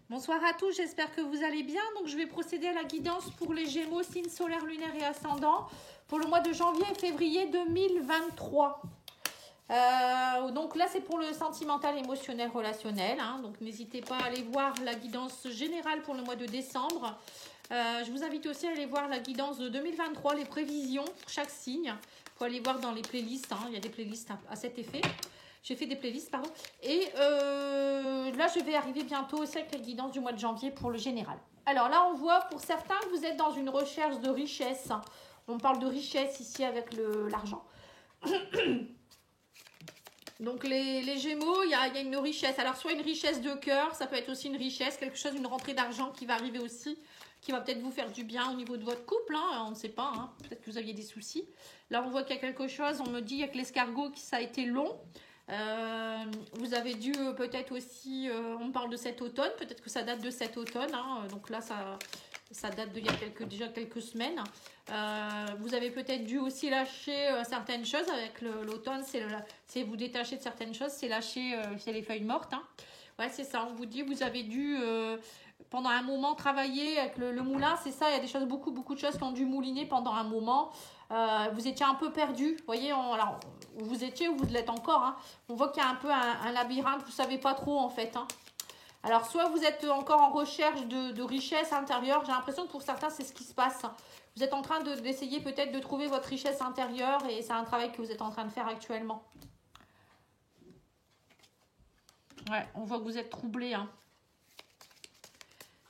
Bonsoir à tous, j'espère que vous allez bien. Donc je vais procéder à la guidance pour les Gémeaux, signes solaires, lunaires et ascendants pour le mois de janvier et février 2023. Donc là c'est pour le sentimental, émotionnel, relationnel. Donc n'hésitez pas à aller voir la guidance générale pour le mois de décembre. Je vous invite aussi à aller voir la guidance de 2023, les prévisions pour chaque signe. Il faut aller voir dans les playlists, il y a des playlists à cet effet. J'ai fait des playlists, pardon. Et là, je vais arriver bientôt aussi avec les guidances du mois de janvier pour le général. Alors là, on voit pour certains que vous êtes dans une recherche de richesse. On parle de richesse ici avec l'argent. Donc les Gémeaux, il y a une richesse. Alors soit une richesse de cœur, ça peut être aussi une richesse, quelque chose, une rentrée d'argent qui va arriver aussi, qui va peut-être vous faire du bien au niveau de votre couple. On ne sait pas, peut-être que vous aviez des soucis. Là, on voit qu'il y a quelque chose, on me dit avec l'escargot que ça a été long. Vous avez dû peut-être aussi, on parle de cet automne, peut-être que ça date de cet automne, donc là ça date d'il y a déjà quelques semaines. Vous avez peut-être dû aussi lâcher certaines choses avec l'automne, c'est vous détacher de certaines choses, c'est lâcher les feuilles mortes. Ouais, c'est ça, on vous dit, vous avez dû pendant un moment travailler avec le moulin, c'est ça, il y a des choses, beaucoup de choses qui ont dû mouliner pendant un moment. Vous étiez un peu perdu, vous voyez, alors vous étiez ou vous l'êtes encore, on voit qu'il y a un peu un labyrinthe, vous ne savez pas trop en fait. Alors soit vous êtes encore en recherche de richesse intérieure, j'ai l'impression que pour certains c'est ce qui se passe. Vous êtes en train d'essayer peut-être de trouver votre richesse intérieure et c'est un travail que vous êtes en train de faire actuellement. Ouais, on voit que vous êtes troublé.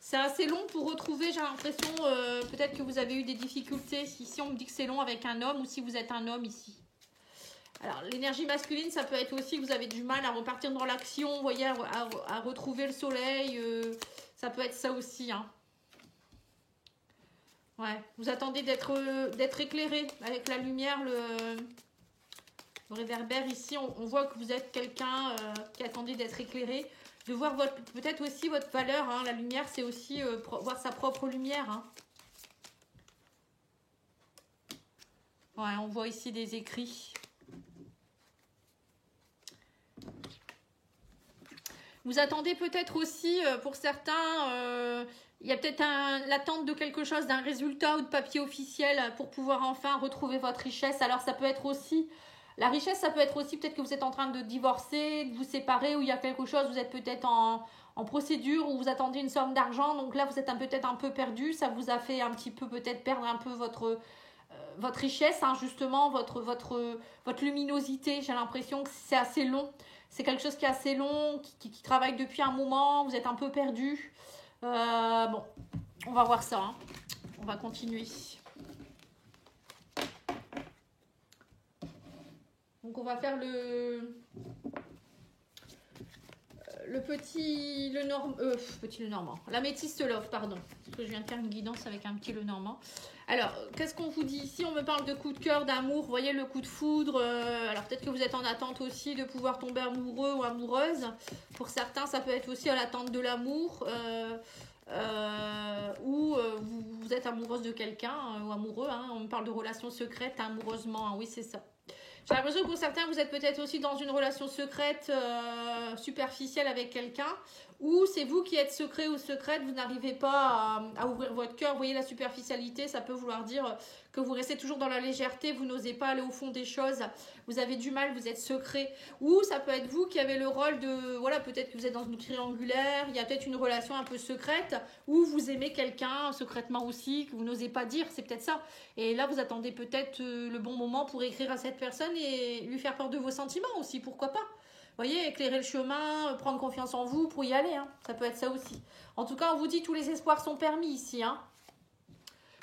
C'est assez long pour retrouver, j'ai l'impression, peut-être que vous avez eu des difficultés. Ici, on me dit que c'est long avec un homme ou si vous êtes un homme ici. Alors, l'énergie masculine, ça peut être aussi que vous avez du mal à repartir dans l'action, vous voyez, à retrouver le soleil. Ça peut être ça aussi. Ouais, vous attendez d'être éclairé avec la lumière, le réverbère ici. On voit que vous êtes quelqu'un qui attendait d'être éclairé. De voir peut-être aussi votre valeur. La lumière, c'est aussi voir sa propre lumière. Ouais, on voit ici des écrits. Vous attendez peut-être aussi, pour certains, il y a peut-être l'attente de quelque chose, d'un résultat ou de papier officiel pour pouvoir enfin retrouver votre richesse. Alors ça peut être aussi, la richesse, ça peut être aussi peut-être que vous êtes en train de divorcer, de vous séparer, ou il y a quelque chose, vous êtes peut-être en procédure, ou vous attendez une somme d'argent. Donc là, vous êtes peut-être un peu perdu, ça vous a fait un petit peu peut-être perdre un peu votre richesse, justement, votre luminosité. J'ai l'impression que c'est assez long. C'est quelque chose qui est assez long, qui travaille depuis un moment. Vous êtes un peu perdu. Bon, on va voir ça. On va continuer. Donc, on va faire le normand. L'améthyste love, pardon. Parce que je viens de faire une guidance avec un petit le normand. Alors, qu'est-ce qu'on vous dit ici? On me parle de coup de cœur, d'amour. Vous voyez le coup de foudre. Alors, peut-être que vous êtes en attente aussi de pouvoir tomber amoureux ou amoureuse. Pour certains, ça peut être aussi à l'attente de l'amour. Ou vous êtes amoureuse de quelqu'un ou amoureux. On me parle de relations secrètes amoureusement. Oui, c'est ça. J'ai l'impression que pour certains, vous êtes peut-être aussi dans une relation secrète superficielle avec quelqu'un, ou c'est vous qui êtes secret ou secrète, vous n'arrivez pas à ouvrir votre cœur. Vous voyez, la superficialité, ça peut vouloir dire que vous restez toujours dans la légèreté, vous n'osez pas aller au fond des choses, vous avez du mal, vous êtes secret. Ou ça peut être vous qui avez le rôle de, voilà, peut-être que vous êtes dans une triangulaire, il y a peut-être une relation un peu secrète, ou vous aimez quelqu'un secrètement aussi, que vous n'osez pas dire, c'est peut-être ça. Et là, vous attendez peut-être le bon moment pour écrire à cette personne et lui faire part de vos sentiments aussi, pourquoi pas. Vous voyez, éclairer le chemin, prendre confiance en vous pour y aller, ça peut être ça aussi. En tout cas, on vous dit tous les espoirs sont permis ici.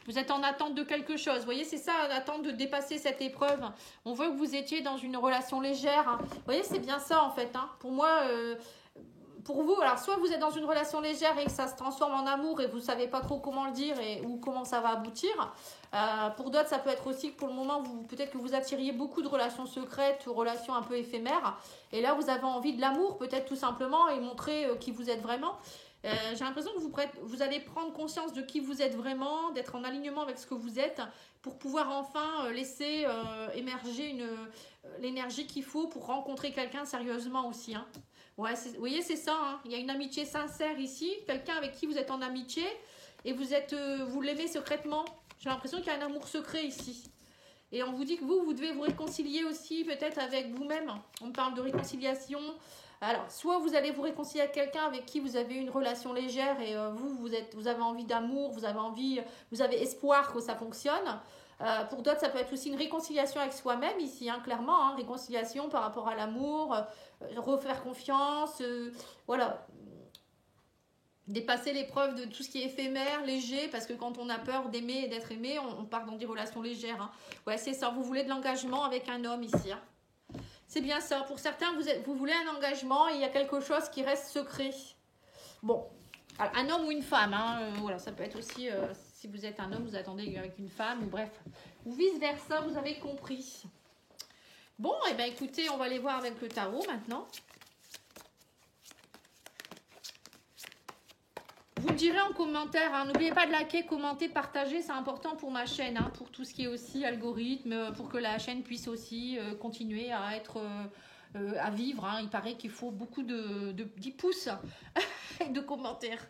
Vous êtes en attente de quelque chose. Vous voyez, c'est ça, en attente de dépasser cette épreuve. On veut que vous étiez dans une relation légère. Vous voyez, c'est bien ça en fait. Pour moi, pour vous, alors soit vous êtes dans une relation légère et que ça se transforme en amour et vous ne savez pas trop comment le dire ou comment ça va aboutir. Pour d'autres, ça peut être aussi que pour le moment, peut-être que vous attiriez beaucoup de relations secrètes, relations un peu éphémères. Et là, vous avez envie de l'amour, peut-être tout simplement, et montrer qui vous êtes vraiment. J'ai l'impression que vous allez prendre conscience de qui vous êtes vraiment, d'être en alignement avec ce que vous êtes, pour pouvoir enfin laisser émerger l'énergie qu'il faut pour rencontrer quelqu'un sérieusement aussi. Ouais, vous voyez, c'est ça. Hein. Il y a une amitié sincère ici. Quelqu'un avec qui vous êtes en amitié et vous l'aimez secrètement. J'ai l'impression qu'il y a un amour secret ici. Et on vous dit que vous devez vous réconcilier aussi peut-être avec vous-même. On parle de réconciliation. Alors, soit vous allez vous réconcilier avec quelqu'un avec qui vous avez une relation légère et vous avez envie d'amour, vous avez espoir que ça fonctionne. Pour d'autres, ça peut être aussi une réconciliation avec soi-même ici, hein, clairement. Hein, réconciliation par rapport à l'amour, refaire confiance, voilà. Dépasser l'épreuve de tout ce qui est éphémère, léger, parce que quand on a peur d'aimer et d'être aimé, on part dans des relations légères. Hein. Ouais, c'est ça, vous voulez de l'engagement avec un homme ici. Hein. C'est bien ça. Pour certains, vous voulez un engagement et il y a quelque chose qui reste secret. Bon, alors, un homme ou une femme, hein, voilà, ça peut être aussi, si vous êtes un homme, vous attendez avec une femme, ou bref, ou vice-versa, vous avez compris. Bon, et bien écoutez, on va aller voir avec le tarot maintenant. Vous me direz en commentaire, hein, n'oubliez pas de liker, commenter, partager, c'est important pour ma chaîne, hein, pour tout ce qui est aussi algorithme, pour que la chaîne puisse aussi continuer à être, à vivre. Hein. Il paraît qu'il faut beaucoup de 10 pouces et de commentaires.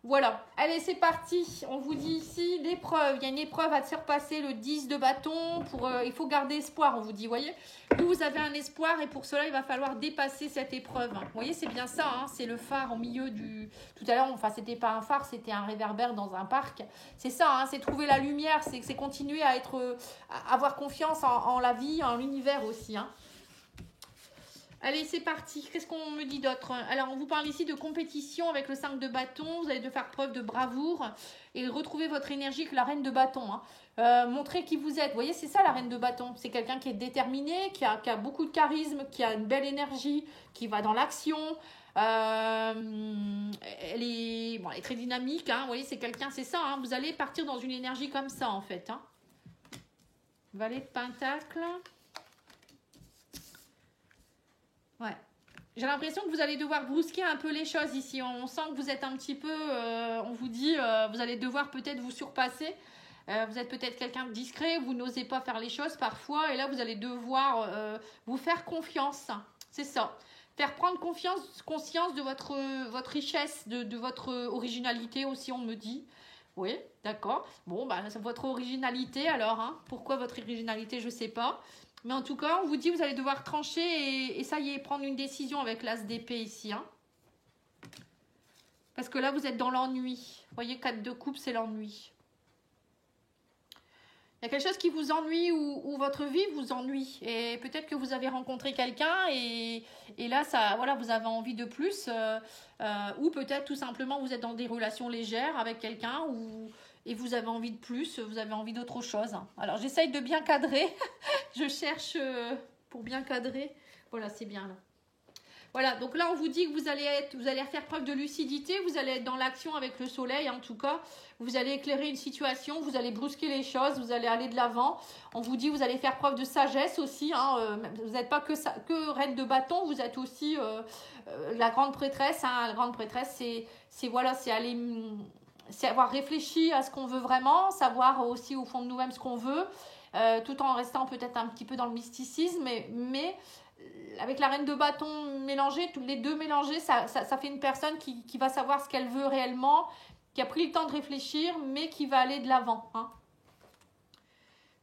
Voilà, allez c'est parti, on vous dit ici l'épreuve, il y a une épreuve à surpasser, le 10 de bâton, il faut garder espoir, on vous dit, vous voyez, vous avez un espoir et pour cela il va falloir dépasser cette épreuve, vous voyez c'est bien ça, hein, c'est le phare au milieu du, tout à l'heure, enfin c'était pas un phare, c'était un réverbère dans un parc, c'est ça, hein, c'est trouver la lumière, c'est continuer à avoir confiance en la vie, en l'univers aussi, hein. Allez, c'est parti. Qu'est-ce qu'on me dit d'autre? Alors, on vous parle ici de compétition avec le 5 de bâton. Vous allez devoir faire preuve de bravoure et retrouver votre énergie que la reine de bâton. Hein. Montrer qui vous êtes. Vous voyez, c'est ça la reine de bâton. C'est quelqu'un qui est déterminé, qui a beaucoup de charisme, qui a une belle énergie, qui va dans l'action. Elle est très dynamique. Hein. Vous voyez, c'est quelqu'un, c'est ça. Hein. Vous allez partir dans une énergie comme ça, en fait. Hein. Valet de Pentacle. Ouais. J'ai l'impression que vous allez devoir brusquer un peu les choses ici. On sent que vous êtes un petit peu, on vous dit, vous allez devoir peut-être vous surpasser. Vous êtes peut-être quelqu'un de discret, vous n'osez pas faire les choses parfois. Et là, vous allez devoir vous faire confiance. C'est ça. Faire prendre conscience de votre richesse, de votre originalité aussi, on me dit. Oui, d'accord. Bon, bah, votre originalité alors. Hein. Pourquoi votre originalité, je ne sais pas. Mais en tout cas, on vous dit vous allez devoir trancher et ça y est, prendre une décision avec l'as d'épée ici. Hein. Parce que là, vous êtes dans l'ennui. Vous voyez, 4 de coupe, c'est l'ennui. Il y a quelque chose qui vous ennuie ou votre vie vous ennuie. Et peut-être que vous avez rencontré quelqu'un et là, ça, voilà, vous avez envie de plus. Ou peut-être tout simplement, vous êtes dans des relations légères avec quelqu'un et vous avez envie de plus, vous avez envie d'autre chose. Alors, j'essaye de bien cadrer. Je cherche pour bien cadrer. Voilà, c'est bien là. Voilà, donc là, on vous dit que vous allez faire preuve de lucidité, vous allez être dans l'action avec le soleil, en tout cas. Vous allez éclairer une situation, vous allez brusquer les choses, vous allez aller de l'avant. On vous dit que vous allez faire preuve de sagesse aussi. Hein, vous n'êtes pas que reine de bâton, vous êtes aussi la grande prêtresse. Hein, la grande prêtresse, c'est aller... C'est avoir réfléchi à ce qu'on veut vraiment, savoir aussi au fond de nous-mêmes ce qu'on veut, tout en restant peut-être un petit peu dans le mysticisme, mais avec la reine de bâton mélangée, tous les deux mélangés, ça fait une personne qui va savoir ce qu'elle veut réellement, qui a pris le temps de réfléchir, mais qui va aller de l'avant. Hein.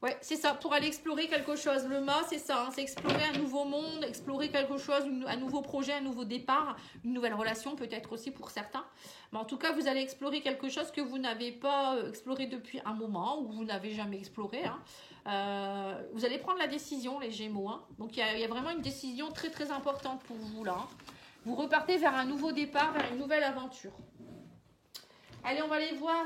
Ouais, c'est ça, pour aller explorer quelque chose. Le mât, c'est ça, hein, c'est explorer un nouveau monde, explorer quelque chose, un nouveau projet, un nouveau départ, une nouvelle relation peut-être aussi pour certains. Mais en tout cas, vous allez explorer quelque chose que vous n'avez pas exploré depuis un moment ou vous n'avez jamais exploré. Hein. Vous allez prendre la décision, les Gémeaux. Hein. Donc, il y a vraiment une décision très, très importante pour vous là. Hein. Vous repartez vers un nouveau départ, vers une nouvelle aventure. Allez, on va aller voir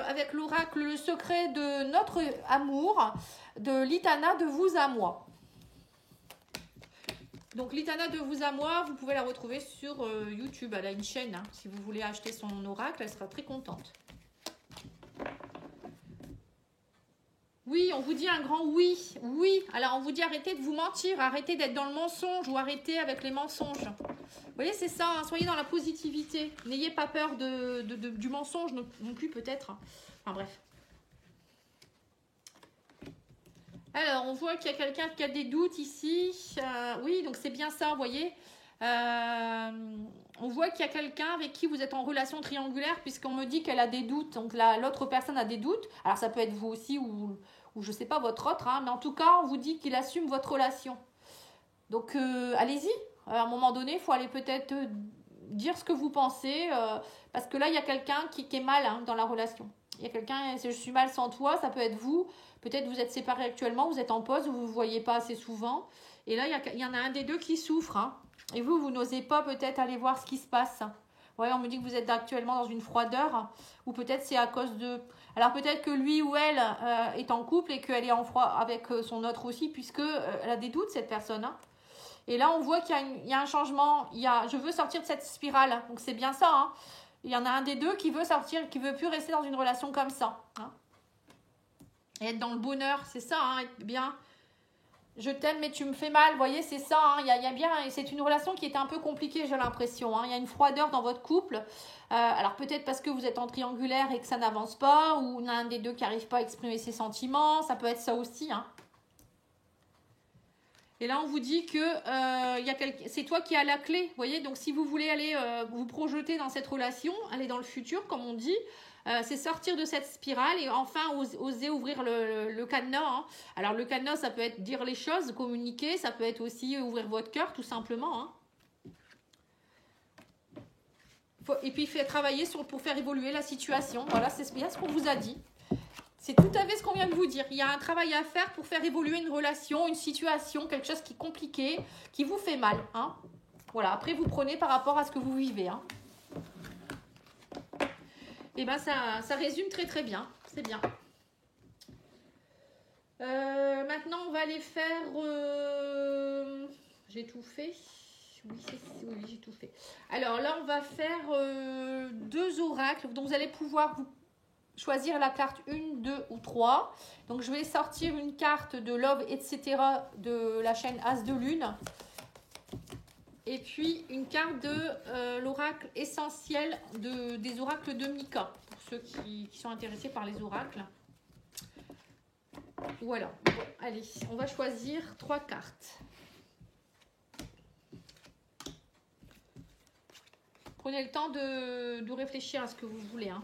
avec l'oracle le secret de notre amour, de l'Itana de vous à moi. Donc, l'Itana de vous à moi, vous pouvez la retrouver sur YouTube. Elle a une chaîne. Hein. Si vous voulez acheter son oracle, elle sera très contente. Oui, on vous dit un grand oui. Oui. Alors, on vous dit arrêtez de vous mentir, arrêtez d'être dans le mensonge ou arrêtez avec les mensonges. Vous voyez, c'est ça. Hein, soyez dans la positivité. N'ayez pas peur du mensonge non plus, peut-être. Enfin, bref. Alors, on voit qu'il y a quelqu'un qui a des doutes ici. Oui, donc c'est bien ça, vous voyez. On voit qu'il y a quelqu'un avec qui vous êtes en relation triangulaire, puisqu'on me dit qu'elle a des doutes. Donc là, l'autre personne a des doutes. Alors ça peut être vous aussi ou je ne sais pas, votre autre. Hein, mais en tout cas, on vous dit qu'il assume votre relation. Donc allez-y. À un moment donné, il faut aller peut-être dire ce que vous pensez. Parce que là, il y a quelqu'un qui est mal dans la relation. Il y a quelqu'un, je suis mal sans toi, ça peut être vous. Peut-être vous êtes séparés actuellement, vous êtes en pause, vous ne vous voyez pas assez souvent. Et là, il y en a un des deux qui souffre. Hein. Et vous n'osez pas peut-être aller voir ce qui se passe. Ouais, on me dit que vous êtes actuellement dans une froideur. Ou peut-être c'est à cause de... Alors peut-être que lui ou elle est en couple et qu'elle est en froid avec son autre aussi, puisque elle a des doutes, cette personne. Hein. Et là, on voit qu'il y a un changement. Je veux sortir de cette spirale. Donc c'est bien ça. Hein. Il y en a un des deux qui veut sortir, qui veut plus rester dans une relation comme ça. Hein. Et être dans le bonheur, c'est ça, hein, être bien. Je t'aime, mais tu me fais mal. Vous voyez, c'est ça. Hein, y a bien, c'est une relation qui est un peu compliquée, j'ai l'impression. Hein. Il y a une froideur dans votre couple. Alors peut-être parce que vous êtes en triangulaire et que ça n'avance pas, ou il y en a un des deux qui n'arrive pas à exprimer ses sentiments. Ça peut être ça aussi. Hein. Et là, on vous dit que c'est toi qui as la clé. Vous voyez, donc si vous voulez aller vous projeter dans cette relation, aller dans le futur, comme on dit, c'est sortir de cette spirale et enfin oser ouvrir le cadenas. Hein. Alors, le cadenas, ça peut être dire les choses, communiquer, ça peut être aussi ouvrir votre cœur, tout simplement. Hein. Et puis, travailler pour faire évoluer la situation. Voilà, c'est bien ce qu'on vous a dit. C'est tout à fait ce qu'on vient de vous dire. Il y a un travail à faire pour faire évoluer une relation, une situation, quelque chose qui est compliqué, qui vous fait mal. Hein. Voilà, après vous prenez par rapport à ce que vous vivez. Hein. Et bien ça résume très très bien. C'est bien. Maintenant on va aller faire... J'ai tout fait. Oui, j'ai tout fait. Alors là on va faire 2 oracles. Donc vous allez pouvoir vous choisir la carte 1, 2 ou 3. Donc, je vais sortir une carte de Love, etc. de la chaîne As de Lune. Et puis, une carte de l'oracle essentiel des oracles de Mika. Pour ceux qui sont intéressés par les oracles. Voilà. Bon, allez, on va choisir 3 cartes. Prenez le temps de réfléchir à ce que vous voulez. Hein.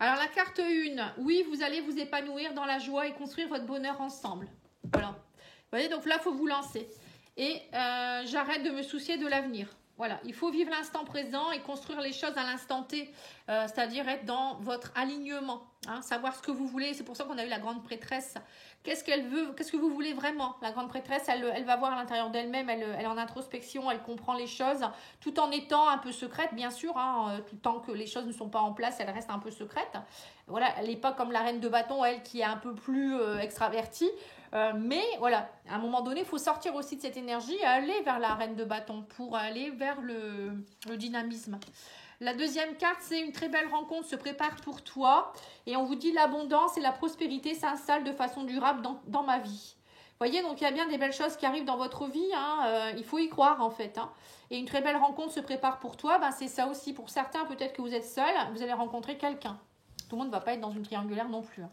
Alors, la carte 1, oui, vous allez vous épanouir dans la joie et construire votre bonheur ensemble. Voilà. Vous voyez, donc là, il faut vous lancer. Et j'arrête de me soucier de l'avenir. Voilà, il faut vivre l'instant présent et construire les choses à l'instant T, c'est-à-dire être dans votre alignement, hein, savoir ce que vous voulez. C'est pour ça qu'on a eu la grande prêtresse. Qu'est-ce qu'elle veut? Qu'est-ce que vous voulez vraiment? La grande prêtresse, elle va voir à l'intérieur d'elle-même, elle est en introspection, elle comprend les choses, tout en étant un peu secrète, bien sûr, hein, tout tant que les choses ne sont pas en place, elle reste un peu secrète. Voilà, elle n'est pas comme la reine de bâton, elle, qui est un peu plus extravertie. Mais voilà, à un moment donné, il faut sortir aussi de cette énergie et aller vers la reine de bâton pour aller vers le dynamisme. La deuxième carte, c'est une très belle rencontre se prépare pour toi. Et on vous dit l'abondance et la prospérité s'installent de façon durable dans ma vie. Vous voyez, donc il y a bien des belles choses qui arrivent dans votre vie. Hein, il faut y croire en fait. Hein. Et une très belle rencontre se prépare pour toi. Ben, c'est ça aussi. Pour certains, peut-être que vous êtes seul, vous allez rencontrer quelqu'un. Tout le monde ne va pas être dans une triangulaire non plus. Hein.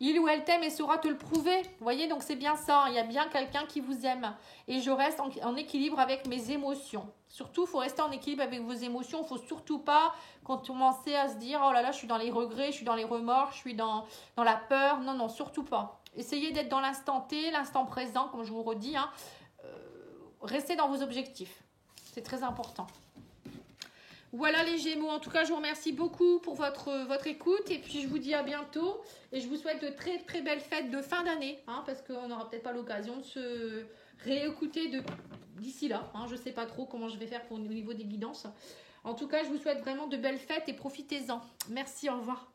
Il ou elle t'aime et saura te le prouver. Vous voyez, donc c'est bien ça. Il y a bien quelqu'un qui vous aime. Et je reste en équilibre avec mes émotions. Surtout, il faut rester en équilibre avec vos émotions. Il ne faut surtout pas commencer à se dire « Oh là là, je suis dans les regrets, je suis dans les remords, je suis dans la peur. » Non, non, surtout pas. Essayez d'être dans l'instant T, l'instant présent, comme je vous redis. Hein. Restez dans vos objectifs. C'est très important. Voilà les Gémeaux, en tout cas je vous remercie beaucoup pour votre écoute et puis je vous dis à bientôt et je vous souhaite de très très belles fêtes de fin d'année hein, parce qu'on n'aura peut-être pas l'occasion de se réécouter d'ici là, hein, je ne sais pas trop comment je vais faire au niveau des guidances. En tout cas je vous souhaite vraiment de belles fêtes et profitez-en. Merci, au revoir.